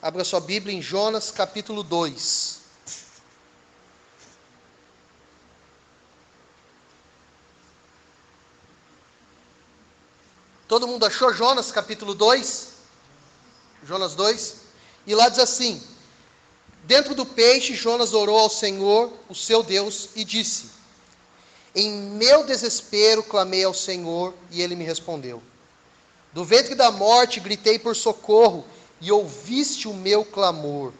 Abra sua Bíblia em Jonas capítulo 2. Todo mundo achou Jonas capítulo 2? Jonas 2. E lá diz assim: dentro do peixe, Jonas orou ao Senhor, o seu Deus, e disse: em meu desespero clamei ao Senhor, e ele me respondeu. Do ventre da morte gritei por socorro, e ouviste o meu clamor.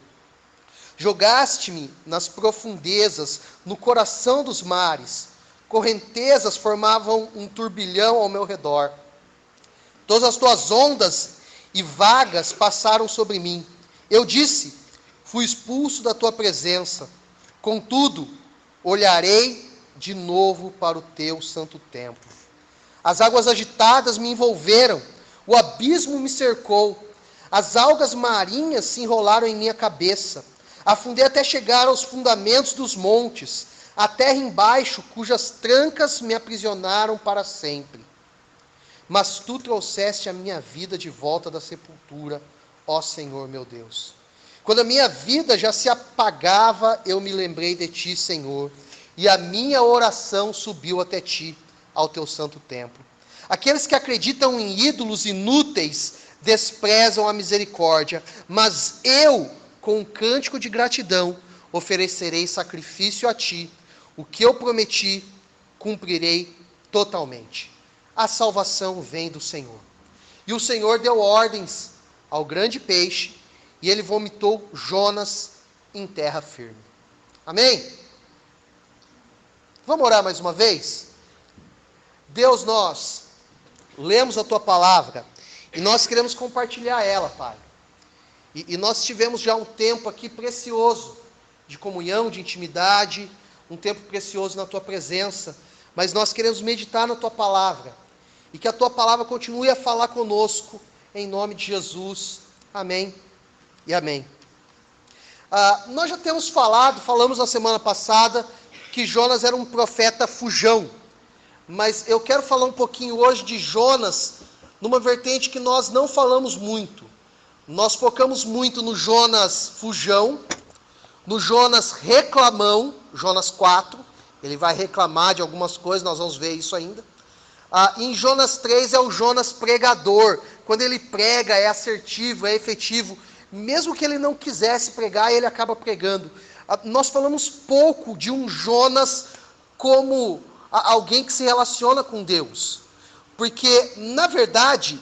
Jogaste-me nas profundezas, no coração dos mares. Correntezas formavam um turbilhão ao meu redor. Todas as tuas ondas e vagas passaram sobre mim. Eu disse: fui expulso da tua presença. Contudo, olharei de novo para o teu santo templo. As águas agitadas me envolveram, o abismo me cercou, as algas marinhas se enrolaram em minha cabeça. Afundei até chegar aos fundamentos dos montes, a terra embaixo, cujas trancas me aprisionaram para sempre. Mas tu trouxeste a minha vida de volta da sepultura, ó Senhor meu Deus. Quando a minha vida já se apagava, eu me lembrei de ti, Senhor, e a minha oração subiu até ti, ao teu santo templo. Aqueles que acreditam em ídolos inúteis desprezam a misericórdia, mas eu, com um cântico de gratidão, oferecerei sacrifício a ti. O que eu prometi, cumprirei totalmente. A salvação vem do Senhor. E o Senhor deu ordens ao grande peixe, e ele vomitou Jonas em terra firme. Amém? Vamos orar mais uma vez? Deus, nós lemos a tua palavra e nós queremos compartilhar ela, Pai. E nós tivemos já um tempo aqui precioso de comunhão, de intimidade, um tempo precioso na tua presença, mas nós queremos meditar na tua palavra e que a tua palavra continue a falar conosco, em nome de Jesus. Amém e amém. Nós já temos falamos na semana passada, que Jonas era um profeta fujão. Mas eu quero falar um pouquinho hoje de Jonas, numa vertente que nós não falamos muito. Nós focamos muito no Jonas fujão, no Jonas reclamão, Jonas 4. Ele vai reclamar de algumas coisas, nós vamos ver isso ainda. Em Jonas 3 é o Jonas pregador. Quando ele prega, é assertivo, é efetivo. Mesmo que ele não quisesse pregar, ele acaba pregando. Nós falamos pouco de um Jonas como alguém que se relaciona com Deus. Porque, na verdade,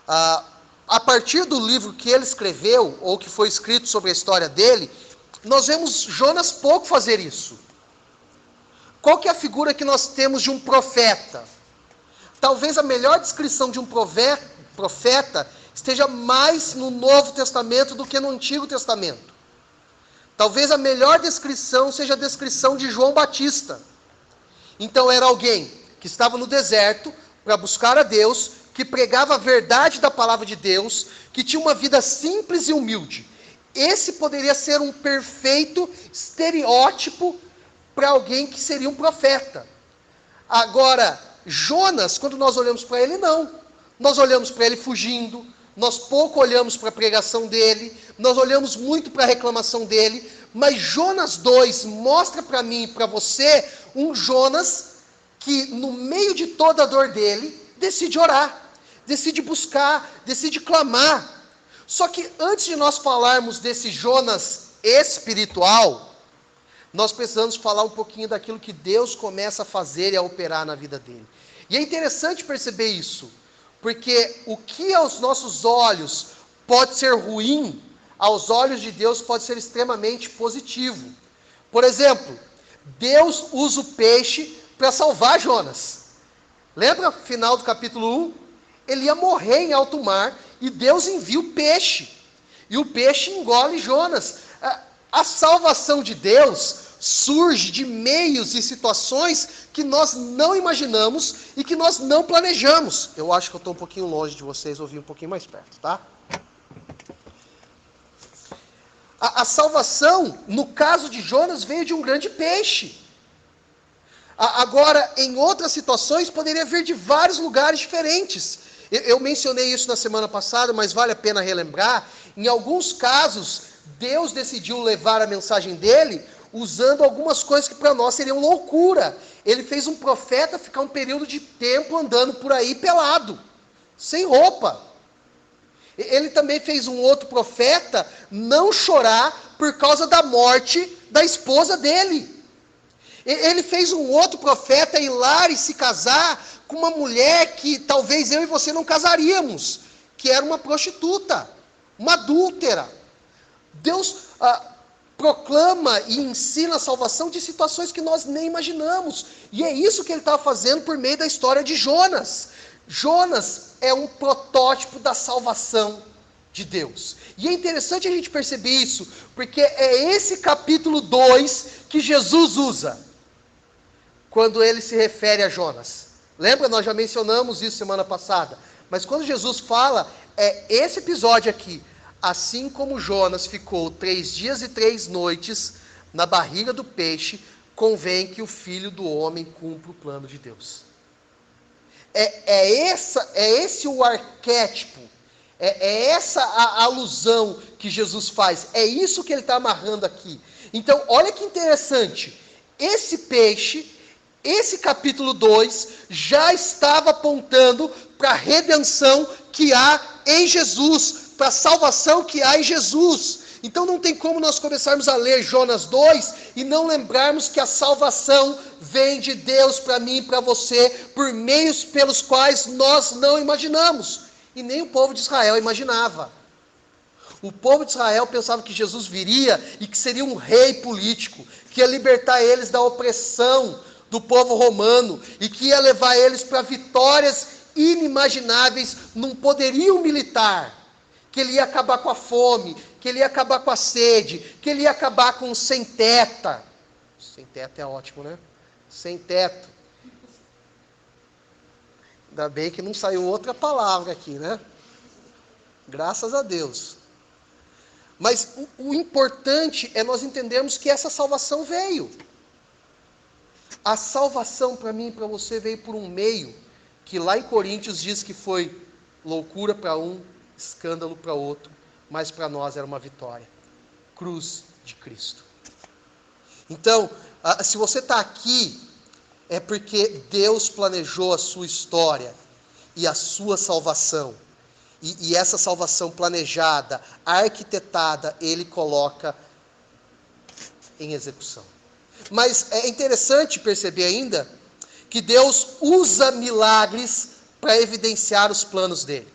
a partir do livro que ele escreveu, ou que foi escrito sobre a história dele, nós vemos Jonas pouco fazer isso. Qual que é a figura que nós temos de um profeta? Talvez a melhor descrição de um profeta esteja mais no Novo Testamento do que no Antigo Testamento. Talvez a melhor descrição seja a descrição de João Batista. Então era alguém que estava no deserto para buscar a Deus, que pregava a verdade da palavra de Deus, que tinha uma vida simples e humilde. Esse poderia ser um perfeito estereótipo para alguém que seria um profeta. Agora, Jonas, quando nós olhamos para ele, não. Nós olhamos para ele fugindo, nós pouco olhamos para a pregação dele, nós olhamos muito para a reclamação dele, mas Jonas 2 mostra para mim e para você um Jonas que, no meio de toda a dor dele, decide orar, decide buscar, decide clamar. Só que antes de nós falarmos desse Jonas espiritual, nós precisamos falar um pouquinho daquilo que Deus começa a fazer e a operar na vida dele. E é interessante perceber isso, porque o que aos nossos olhos pode ser ruim, aos olhos de Deus pode ser extremamente positivo. Por exemplo, Deus usa o peixe para salvar Jonas. Lembra o final do capítulo 1? Ele ia morrer em alto mar e Deus envia o peixe. E o peixe engole Jonas. A salvação de Deus surge de meios e situações que nós não imaginamos e que nós não planejamos. Eu acho que eu estou um pouquinho longe de vocês, vou vir um pouquinho mais perto, tá? A salvação, no caso de Jonas, veio de um grande peixe. Agora, em outras situações, poderia vir de vários lugares diferentes. Eu mencionei isso na semana passada, mas vale a pena relembrar. Em alguns casos, Deus decidiu levar a mensagem dele usando algumas coisas que para nós seriam loucura. Ele fez um profeta ficar um período de tempo andando por aí pelado, sem roupa. Ele também fez um outro profeta não chorar por causa da morte da esposa dele. Ele fez um outro profeta ir lá e se casar com uma mulher que talvez eu e você não casaríamos, que era uma prostituta, uma adúltera. Deus proclama e ensina a salvação de situações que nós nem imaginamos. E é isso que ele está fazendo por meio da história de Jonas. Jonas é um protótipo da salvação de Deus. E é interessante a gente perceber isso, porque é esse capítulo 2 que Jesus usa, quando ele se refere a Jonas. Lembra? Nós já mencionamos isso semana passada. Mas quando Jesus fala, é esse episódio aqui. Assim como Jonas ficou 3 dias e 3 noites na barriga do peixe, convém que o Filho do Homem cumpra o plano de Deus. É esse o arquétipo, é essa a alusão que Jesus faz, é isso que ele está amarrando aqui. Então, olha que interessante, esse peixe, esse capítulo 2, já estava apontando para a redenção que há em Jesus, para a salvação que há em Jesus. Então não tem como nós começarmos a ler Jonas 2 e não lembrarmos que a salvação vem de Deus para mim e para você, por meios pelos quais nós não imaginamos, e nem o povo de Israel imaginava. O povo de Israel pensava que Jesus viria e que seria um rei político, que ia libertar eles da opressão do povo romano, e que ia levar eles para vitórias inimagináveis num poderio militar, que ele ia acabar com a fome, que ele ia acabar com a sede, que ele ia acabar com o sem teta. Sem teto é ótimo, né? Sem teto. Ainda bem que não saiu outra palavra aqui, né? Graças a Deus. Mas o importante é nós entendermos que essa salvação veio. A salvação para mim e para você veio por um meio que lá em Coríntios diz que foi loucura para um, escândalo para outro, mas para nós era uma vitória. Cruz de Cristo. Então, se você está aqui, é porque Deus planejou a sua história e a sua salvação. E essa salvação planejada, arquitetada, Ele coloca em execução. Mas é interessante perceber ainda que Deus usa milagres para evidenciar os planos dele.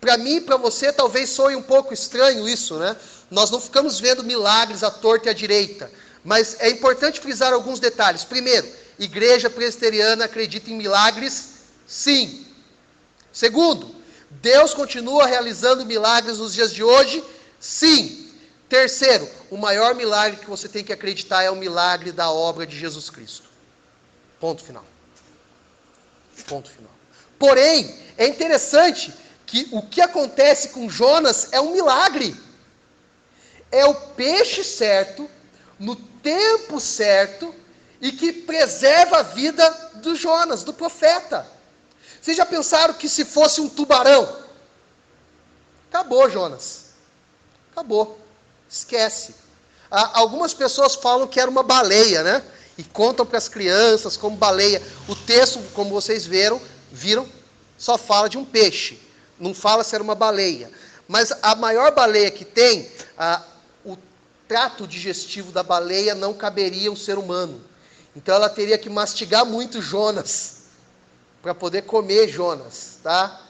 Para mim e para você talvez soe um pouco estranho isso, né? Nós não ficamos vendo milagres à torta e à direita, mas é importante frisar alguns detalhes. Primeiro, Igreja Presbiteriana acredita em milagres? Sim. Segundo, Deus continua realizando milagres nos dias de hoje? Sim. Terceiro, o maior milagre que você tem que acreditar é o milagre da obra de Jesus Cristo. Ponto final. Ponto final. Porém, é interessante que o que acontece com Jonas é um milagre. É o peixe certo, no tempo certo, e que preserva a vida do Jonas, do profeta. Vocês já pensaram que se fosse um tubarão? Acabou, Jonas. Acabou. Esquece. Algumas pessoas falam que era uma baleia, né? E contam para as crianças como baleia. O texto, como vocês viram, só fala de um peixe. Não fala se era uma baleia. Mas a maior baleia que tem, o trato digestivo da baleia não caberia um ser humano. Então ela teria que mastigar muito Jonas para poder comer Jonas, tá?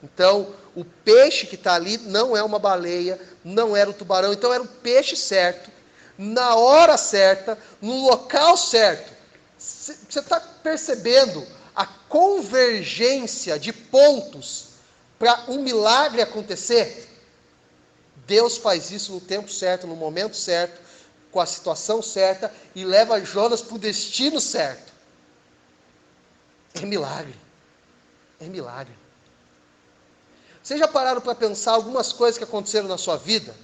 Então, o peixe que está ali não é uma baleia, não era o tubarão, então era o peixe certo, na hora certa, no local certo. Você está percebendo a convergência de pontos para um milagre acontecer? Deus faz isso no tempo certo, no momento certo, com a situação certa, e leva Jonas para o destino certo. É milagre. É milagre. Vocês já pararam para pensar algumas coisas que aconteceram na sua vida?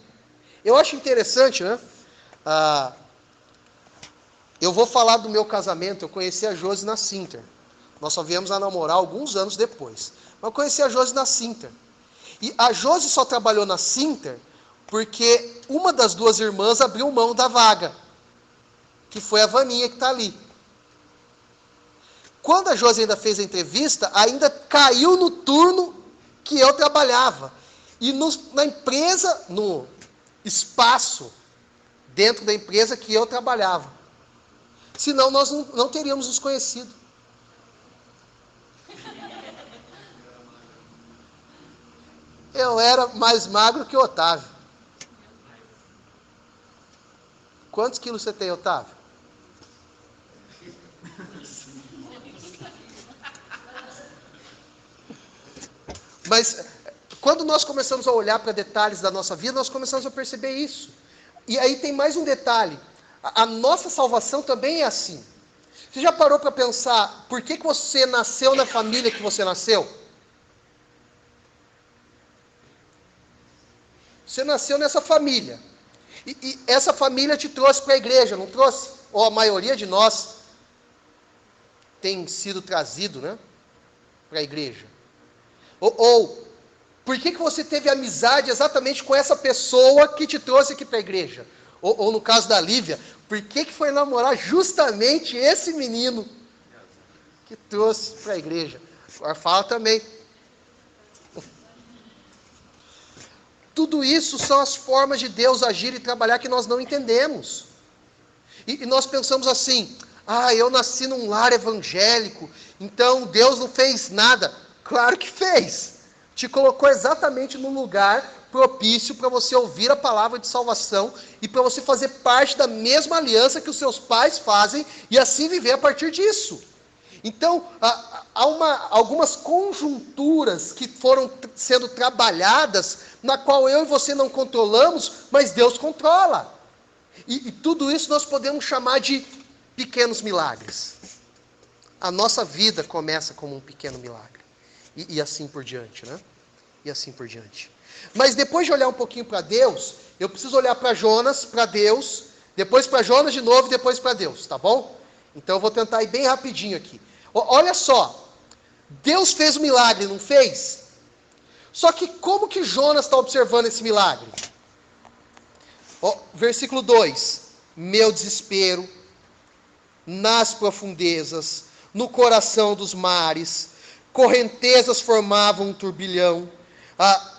Eu acho interessante, né? Eu vou falar do meu casamento. Eu conheci a Josi na Sinter. Nós só viemos a namorar alguns anos depois. Mas eu conheci a Josi na Sinter. E a Josi só trabalhou na Sinter porque uma das duas irmãs abriu mão da vaga, que foi a Vaninha que está ali. Quando a Josi ainda fez a entrevista, ainda caiu no turno que eu trabalhava. E na empresa, no espaço dentro da empresa que eu trabalhava. Senão nós não teríamos nos conhecido. Eu era mais magro que o Otávio. Quantos quilos você tem, Otávio? Mas quando nós começamos a olhar para detalhes da nossa vida, nós começamos a perceber isso. E aí tem mais um detalhe. A nossa salvação também é assim. Você já parou para pensar por que você nasceu na família que você nasceu? Você nasceu nessa família. E essa família te trouxe para a igreja, não trouxe? Ou a maioria de nós tem sido trazido, né, para a igreja. Ou por que você teve amizade exatamente com essa pessoa que te trouxe aqui para a igreja? Ou no caso da Lívia, por que foi namorar justamente esse menino que trouxe para a igreja? Agora fala também. Tudo isso são as formas de Deus agir e trabalhar que nós não entendemos. E nós pensamos assim, eu nasci num lar evangélico, então Deus não fez nada. Claro que fez. Te colocou exatamente no lugar propício para você ouvir a palavra de salvação e para você fazer parte da mesma aliança que os seus pais fazem e assim viver a partir disso. Então, há algumas conjunturas que foram sendo trabalhadas, na qual eu e você não controlamos, mas Deus controla. E tudo isso nós podemos chamar de pequenos milagres. A nossa vida começa como um pequeno milagre. E assim por diante, né? E assim por diante. Mas depois de olhar um pouquinho para Deus, eu preciso olhar para Jonas, para Deus, depois para Jonas de novo e depois para Deus, tá bom? Então eu vou tentar ir bem rapidinho aqui. Olha só, Deus fez o milagre, não fez? Só que como que Jonas está observando esse milagre? Versículo 2, meu desespero, nas profundezas, no coração dos mares, correntezas formavam um turbilhão.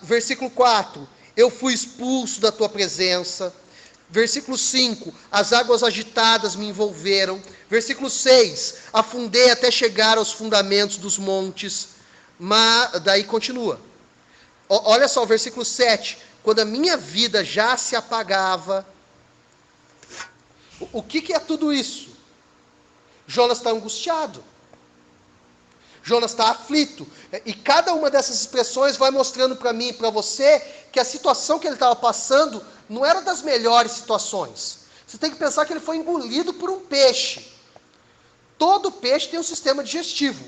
Versículo 4, eu fui expulso da tua presença. Versículo 5, as águas agitadas me envolveram. Versículo 6, afundei até chegar aos fundamentos dos montes. Mas daí continua. Olha só o versículo 7, quando a minha vida já se apagava. O que é tudo isso? Jonas está angustiado. Jonas está aflito. E cada uma dessas expressões vai mostrando para mim e para você que a situação que ele estava passando não era das melhores situações. Você tem que pensar que ele foi engolido por um peixe. Todo peixe tem um sistema digestivo.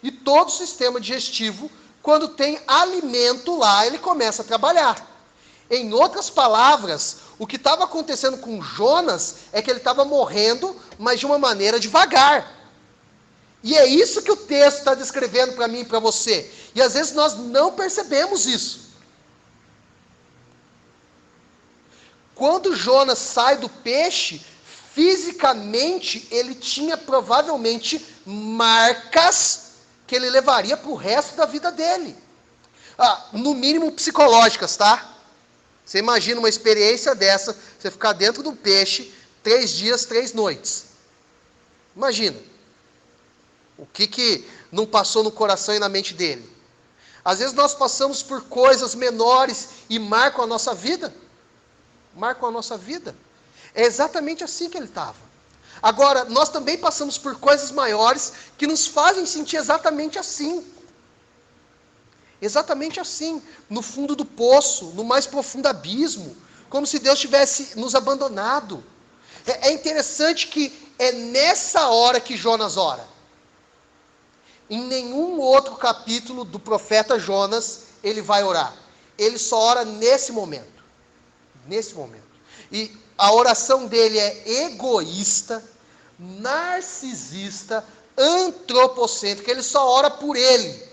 E todo sistema digestivo, quando tem alimento lá, ele começa a trabalhar. Em outras palavras, o que estava acontecendo com Jonas é que ele estava morrendo, mas de uma maneira devagar. E é isso que o texto está descrevendo para mim e para você. E às vezes nós não percebemos isso. Quando Jonas sai do peixe, fisicamente ele tinha provavelmente marcas que ele levaria para o resto da vida dele. No mínimo psicológicas, tá? Você imagina uma experiência dessa, você ficar dentro do peixe 3 dias, 3 noites. Imagina. O que não passou no coração e na mente dele? Às vezes nós passamos por coisas menores e marcam a nossa vida. Marcam a nossa vida. É exatamente assim que ele estava. Agora, nós também passamos por coisas maiores que nos fazem sentir exatamente assim. Exatamente assim. No fundo do poço, no mais profundo abismo. Como se Deus tivesse nos abandonado. É interessante que é nessa hora que Jonas ora. Em nenhum outro capítulo do profeta Jonas ele vai orar. Ele só ora nesse momento. Nesse momento. E a oração dele é egoísta, narcisista, antropocêntrico, ele só ora por ele.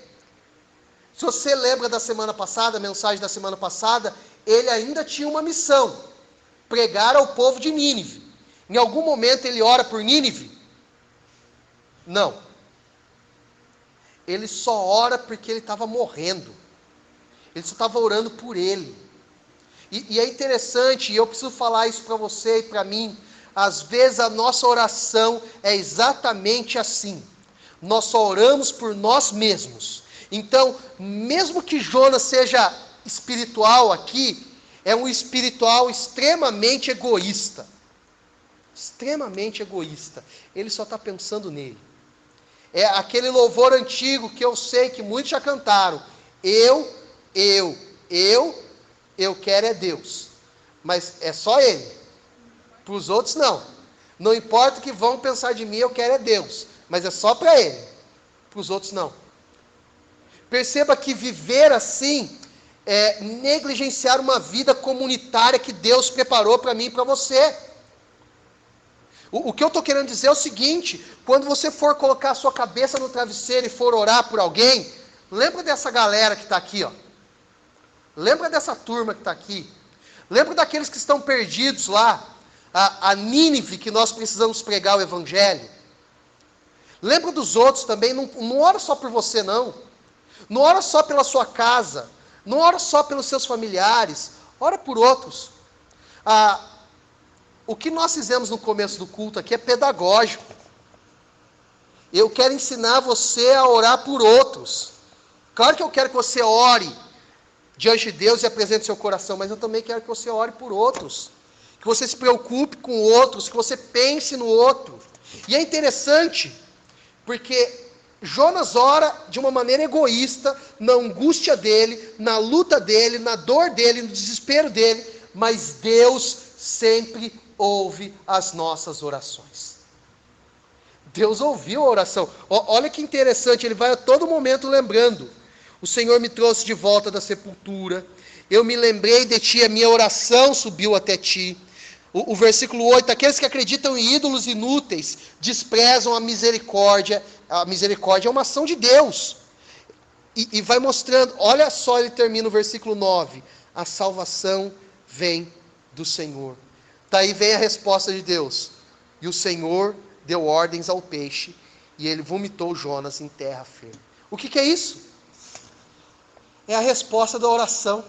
Se você lembra da semana passada, a mensagem da semana passada, ele ainda tinha uma missão: pregar ao povo de Nínive. Em algum momento ele ora por Nínive? Não. Ele só ora porque ele estava morrendo. Ele só estava orando por ele. E é interessante, e eu preciso falar isso para você e para mim, às vezes a nossa oração é exatamente assim. Nós só oramos por nós mesmos. Então, mesmo que Jonas seja espiritual aqui, é um espiritual extremamente egoísta. Extremamente egoísta. Ele só está pensando nele. É aquele louvor antigo que eu sei que muitos já cantaram. Eu quero é Deus. Mas é só ele. Para os outros não. Não importa o que vão pensar de mim, eu quero é Deus. Mas é só para ele. Para os outros não. Perceba que viver assim é negligenciar uma vida comunitária que Deus preparou para mim e para você. O que eu estou querendo dizer é o seguinte: quando você for colocar a sua cabeça no travesseiro e for orar por alguém, lembra dessa galera que está aqui, ó. Lembra dessa turma que está aqui. Lembra daqueles que estão perdidos lá, a Nínive, que nós precisamos pregar o Evangelho. Lembra dos outros também, não ora só por você não. Não ora só pela sua casa, não ora só pelos seus familiares, ora por outros. O que nós fizemos no começo do culto aqui é pedagógico. Eu quero ensinar você a orar por outros. Claro que eu quero que você ore diante de Deus e apresente seu coração, mas eu também quero que você ore por outros. Que você se preocupe com outros, que você pense no outro. E é interessante, porque Jonas ora de uma maneira egoísta, na angústia dele, na luta dele, na dor dele, no desespero dele, mas Deus sempre ouve as nossas orações. Deus ouviu a oração. Olha que interessante, ele vai a todo momento lembrando: o Senhor me trouxe de volta da sepultura, eu me lembrei de ti, a minha oração subiu até ti. O versículo 8, aqueles que acreditam em ídolos inúteis, desprezam a misericórdia é uma ação de Deus, e vai mostrando, olha só, ele termina o versículo 9, a salvação vem do Senhor. Daí vem a resposta de Deus: e o Senhor deu ordens ao peixe, e ele vomitou Jonas em terra firme. O que é isso? É a resposta da oração.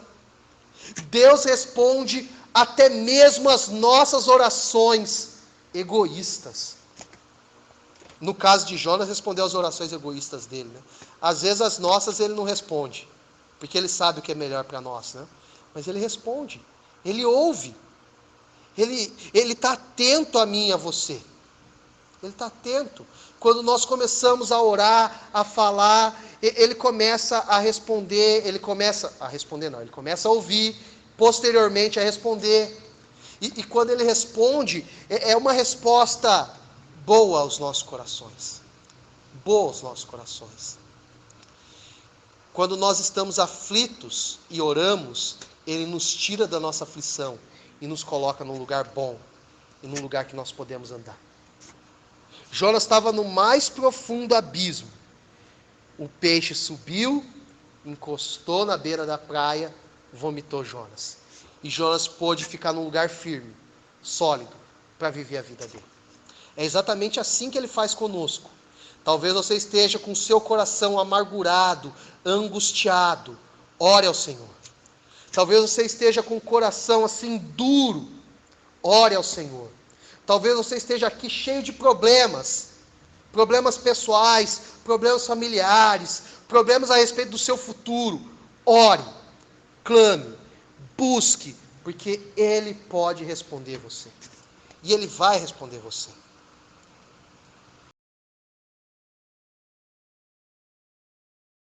Deus responde até mesmo as nossas orações egoístas. No caso de Jonas, respondeu às orações egoístas dele, né? Às vezes as nossas ele não responde, porque ele sabe o que é melhor para nós, né? Mas ele responde, ele ouve, ele está atento a mim e a você. Ele está atento. Quando nós começamos a orar, a falar, ele começa a responder, ele começa a ouvir, posteriormente a responder. E quando ele responde, é uma resposta boa aos nossos corações. Boa aos nossos corações. Quando nós estamos aflitos e oramos, ele nos tira da nossa aflição e nos coloca num lugar bom, e num lugar que nós podemos andar. Jonas estava no mais profundo abismo. O peixe subiu, encostou na beira da praia, vomitou Jonas. E Jonas pôde ficar num lugar firme, sólido, para viver a vida dele. É exatamente assim que ele faz conosco. Talvez você esteja com o seu coração amargurado, angustiado. Ore ao Senhor. Talvez você esteja com o coração assim duro. Ore ao Senhor. Talvez você esteja aqui cheio de problemas pessoais, problemas familiares, problemas a respeito do seu futuro. Ore, clame, busque, porque Ele pode responder você. E Ele vai responder você.